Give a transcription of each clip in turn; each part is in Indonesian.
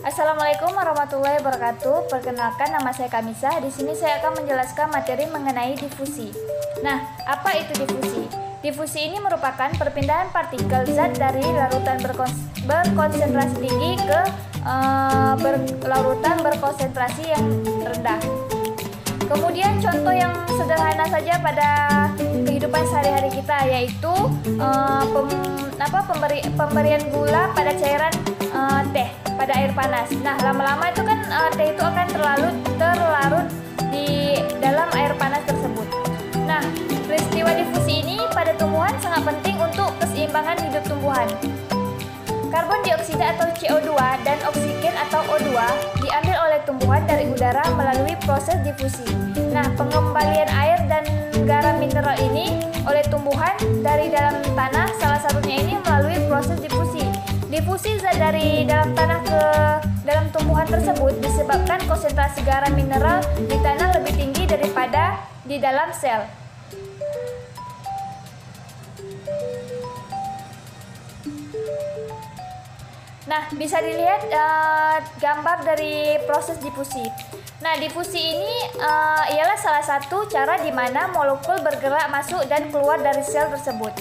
Assalamualaikum warahmatullahi wabarakatuh. Perkenalkan, nama saya Kamisah. Di sini saya akan menjelaskan materi mengenai difusi. Nah, apa itu difusi? Difusi ini merupakan perpindahan partikel zat dari larutan berkonsentrasi tinggi ke larutan berkonsentrasi yang rendah. Kemudian contoh yang sederhana saja pada kehidupan sehari-hari kita yaitu pemberian gula pada cairan teh pada air panas. Nah, lama-lama itu kan teh itu akan terlarut di dalam air panas tersebut. Nah, peristiwa difusi ini pada tumbuhan sangat penting untuk keseimbangan hidup tumbuhan. Karbon dioksida atau CO2 dan oksigen atau O2 diambil oleh tumbuhan dari udara melalui proses difusi. Nah, pengembalian air dan garam mineral ini oleh tumbuhan dari dalam tanah, salah satunya ini melalui proses difusi. Difusi zat dari dalam tanah ke dalam tumbuhan tersebut disebabkan konsentrasi garam mineral di tanah lebih tinggi daripada di dalam sel. Nah, bisa dilihat gambar dari proses difusi. Nah, difusi ini ialah salah satu cara di mana molekul bergerak masuk dan keluar dari sel tersebut.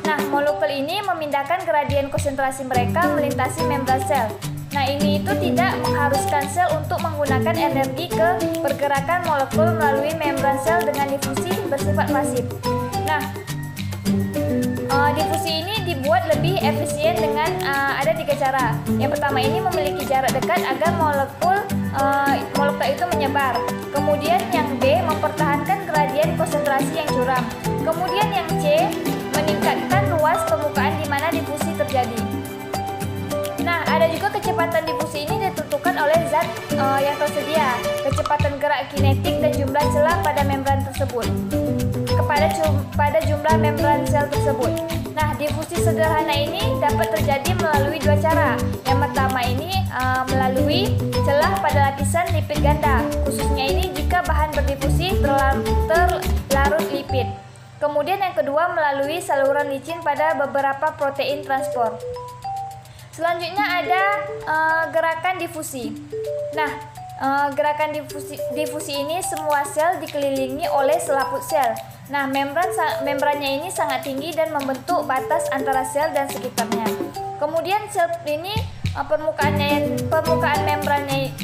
Nah, molekul ini memindahkan gradien konsentrasi mereka melintasi membran sel. Nah, ini itu tidak mengharuskan sel untuk menggunakan energi ke pergerakan molekul melalui membran sel dengan difusi bersifat pasif. Nah, difusi ini dibuat lebih efisien dengan ada 3 cara. Yang pertama ini memiliki jarak dekat agar molekul itu menyebar. Kemudian yang B mempertahankan gradien konsentrasi yang curam. Kemudian yang C meningkatkan luas permukaan di mana difusi terjadi. Nah, ada juga kecepatan difusi ini ditentukan oleh zat yang tersedia, kecepatan gerak kinetik dan jumlah celah pada membran tersebut pada jumlah membran sel tersebut. Nah, difusi sederhana ini dapat terjadi melalui 2 cara. Yang pertama ini melalui celah pada lapisan lipid ganda, khususnya ini jika bahan berdifusi terlarut lipid. Kemudian yang kedua melalui saluran licin pada beberapa protein transport. Selanjutnya ada gerakan difusi. Nah, gerakan difusi ini semua sel dikelilingi oleh selaput sel. Nah, membrannya ini sangat tinggi dan membentuk batas antara sel dan sekitarnya. Kemudian sel ini permukaan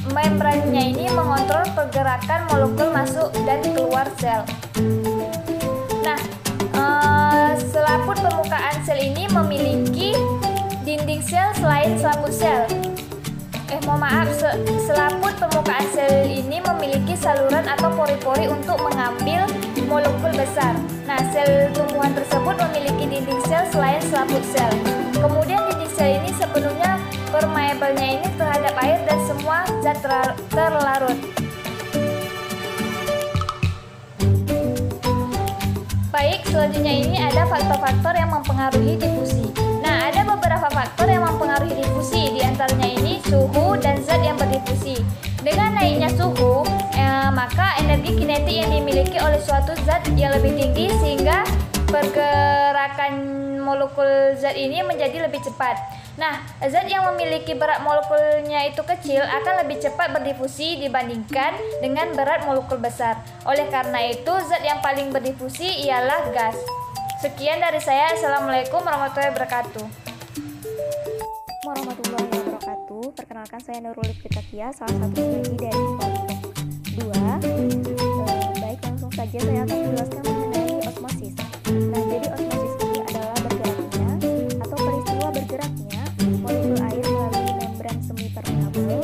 membrannya ini mengontrol pergerakan molekul masuk dan keluar sel. Nah, selaput permukaan sel ini memiliki dinding sel selain selaput sel. Selaput permukaan sel ini memiliki saluran atau pori-pori untuk mengambil molekul besar. Nah, sel tumbuhan tersebut memiliki dinding sel selain selaput sel. Kemudian dinding sel ini sepenuhnya permeabelnya ini terhadap air dan semua zat terlarut. Baik, selanjutnya ini ada faktor-faktor yang mempengaruhi difusi. Nah, ada beberapa faktor yang mempengaruhi difusi, diantaranya ini suhu dan zat yang berdifusi. Dengan naiknya suhu, maka energi kinetik yang dimiliki oleh suatu zat yang lebih tinggi sehingga pergerakan molekul zat ini menjadi lebih cepat. Nah, zat yang memiliki berat molekulnya itu kecil akan lebih cepat berdifusi dibandingkan dengan berat molekul besar. Oleh karena itu, zat yang paling berdifusi ialah gas. Sekian dari saya. Assalamualaikum warahmatullahi wabarakatuh. Warahmatullahi wabarakatuh. Perkenalkan, saya Nurul Fitakia, salah satu peneliti dari Kelompok 2. Baik, langsung saja saya akan menjelaskan mengenai osmosis. Nah, jadi osmosis ini adalah bergeraknya atau peristiwa bergeraknya molekul air melalui membran semi permeabel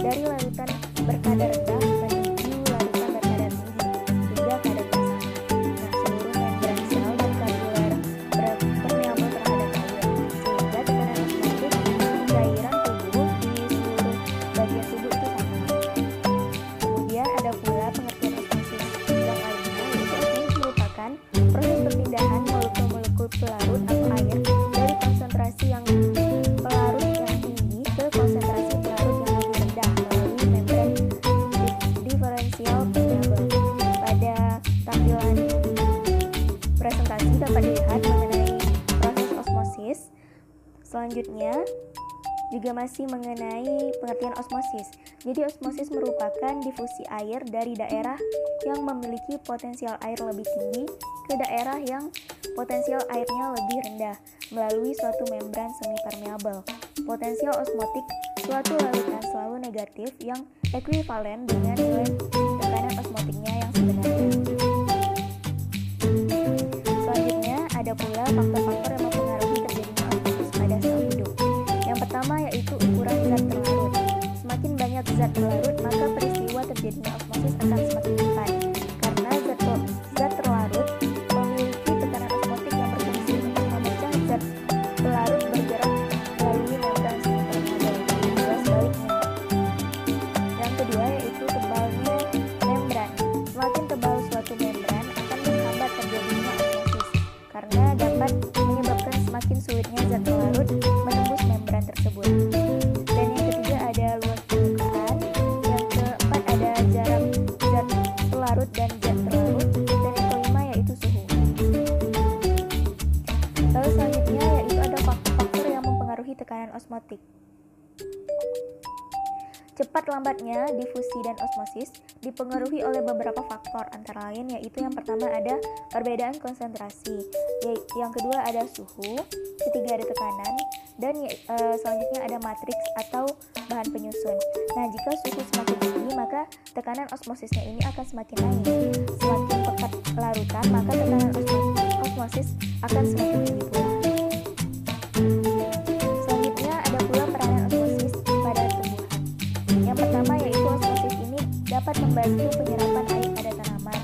dari larutan berkadar rendah menuju larutan berkadar tinggi hingga kadar basah. Nah, seluruh membran sel dan kapiler berpermeabel terhadap air sehingga tekanan osmotik cairan tubuh di seluruh bagian tubuh itu sama. Kemudian ada pula pengertian osmosis yang lainnya, yaitu osmosis merupakan proses perpindahan molekul-molekul pelarut atau air dari konsentrasi yang pelarut yang tinggi ke konsentrasi pelarut yang lebih rendah melalui membran diferensial permeabel. Pada tampilan presentasi dapat dilihat mengenai proses osmosis. Selanjutnya, juga masih mengenai pengertian osmosis. Jadi osmosis merupakan difusi air dari daerah yang memiliki potensial air lebih tinggi ke daerah yang potensial airnya lebih rendah melalui suatu membran semi permeabel. Potensial osmotik suatu larutan selalu negatif yang ekuivalen dengan nilai tekanan osmotiknya yang sebenarnya. Selanjutnya ada pula faktor-faktor yang mempengaruhi terjadinya osmosis pada sel hidup. Yang pertama yaitu ukuran zat terlarut. Semakin banyak zat terlarut, maka peristiwa terjadinya osmosis akan semakin cepat. Karena zat terlarut memiliki tekanan osmotik yang berfungsi untuk memecah zat pelarut bergerak melalui membran semi permeabel, juga sebaliknya. Yang kedua yaitu tebalnya membran. Semakin tebal suatu membran akan menghambat terjadinya osmosis, karena dapat menyebabkan semakin sulitnya zat pelarut menembus membran tersebut. Dan yang ketiga ada luas permukaan. Yang keempat ada jarak zat pelarut dan zat terlarut. Dan yang kelima yaitu suhu. Lalu selanjutnya yaitu ada faktor-faktor yang mempengaruhi tekanan osmotik. Cepat lambatnya difusi dan osmosis dipengaruhi oleh beberapa faktor, antara lain yaitu yang pertama ada perbedaan konsentrasi, yang kedua ada suhu, ketiga ada tekanan, dan selanjutnya ada matriks atau bahan penyusun. Nah, jika suhu semakin tinggi maka tekanan osmosisnya ini akan semakin naik. Semakin pekat larutan maka tekanan osmosis akan semakin tinggi pula. Selanjutnya ada pula peranan osmosis pada tumbuhan. Yang pertama yaitu osmosis ini dapat membantu penyerapan air pada tanaman.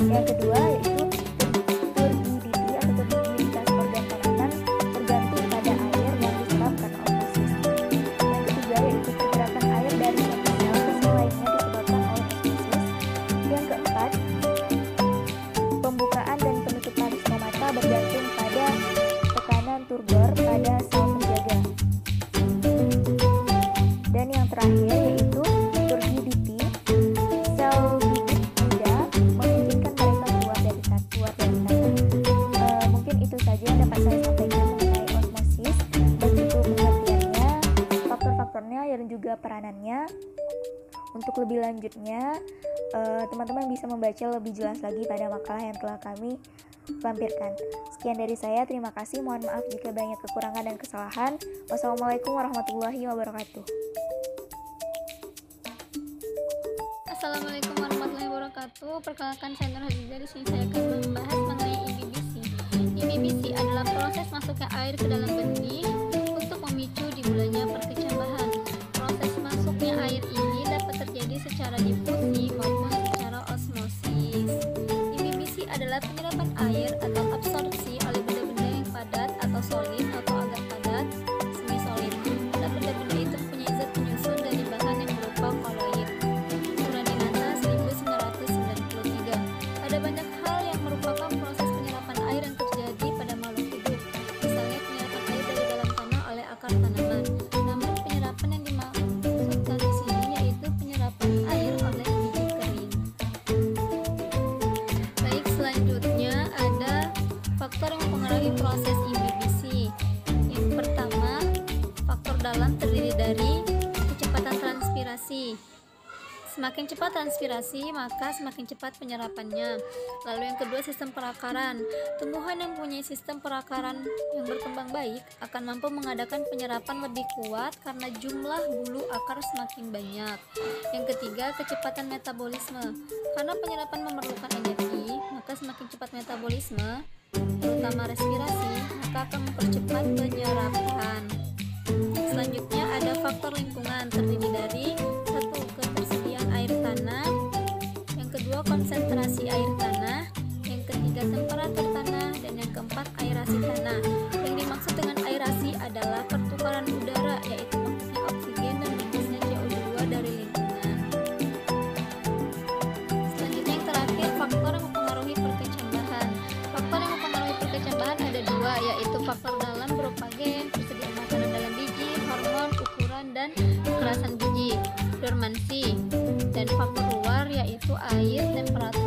Yang kedua yaitu turgidity atau turgiditas organ tanaman tergantung pada air yang diserap karena osmosis. Yang ketiga yaitu pergerakan air dari satu sel ke sel lainnya disebabkan oleh osmosis. Yang keempat, pembukaan dan penutupan stomata bergantung pada tekanan turgor pada sel penjaga. Dan yang terakhir yaitu turgidity. Sel bibit muda memungkinkan mereka keluar dari tanah. Mungkin itu saja yang dapat saya sampaikan mengenai osmosis, begitu pengertiannya, faktor-faktornya dan juga peranannya. Untuk lebih lanjutnya, teman-teman bisa membaca lebih jelas lagi pada makalah yang telah kami lampirkan. Sekian dari saya, terima kasih. Mohon maaf jika banyak kekurangan dan kesalahan. Wassalamualaikum warahmatullahi wabarakatuh. Assalamualaikum warahmatullahi wabarakatuh. Perkenalkan, saya Nur Hadiza. Di sini saya akan membahas mengenai IBBC. IBBC adalah proses masuknya air ke dalam benih untuk memicu dimulainya perkecambahan. Proses masuknya air ini dapat terjadi secara difusi maupun secara osmosis. IBBC adalah penyerapan air atau absorpsi oleh benda-benda yang padat atau solid atau agak padat, semi solid. Pada benda-benda itu punya zat penyusun dari bahan yang berupa koloid. Suradinata 1993. Ada banyak hal yang merupakan proses penyerapan air yang terjadi pada makhluk hidup. Misalnya penyerapan air dari dalam tanah oleh akar tanaman. Namun penyerapan yang dimaksudkan di sini yaitu penyerapan air oleh biji kering. Baik, selanjutnya ada faktor yang mempengaruhi proses IBBC. Yang pertama, faktor dalam terdiri dari kecepatan transpirasi. Semakin cepat transpirasi, maka semakin cepat penyerapannya. Lalu yang kedua, sistem perakaran. Tumbuhan yang mempunyai sistem perakaran yang berkembang baik akan mampu mengadakan penyerapan lebih kuat karena jumlah bulu akar semakin banyak. Yang ketiga, kecepatan metabolisme. Karena penyerapan memerlukan energi, maka semakin cepat metabolisme, terutama respirasi, maka akan mempercepat penyerapan. Selanjutnya ada faktor lingkungan, terdiri dari satu, ketersediaan air tanah, yang kedua konsentrasi air tanah, yang ketiga temperatur tanah, dan yang keempat aerasi tanah. Yang dimaksud dengan aerasi adalah pertukaran udara, yaitu maksudnya oksigen dan bungkusnya CO2 dari lingkungan. Selanjutnya yang terakhir, faktor yang mempengaruhi perkecambahan. Faktor yang mempengaruhi perkecambahan ada dua, yaitu faktor dalam berupa gen, persediaan makanan dalam biji, hormon, ukuran, dan kekerasan biji, dormansi, dan faktor luar yaitu air, temperatur,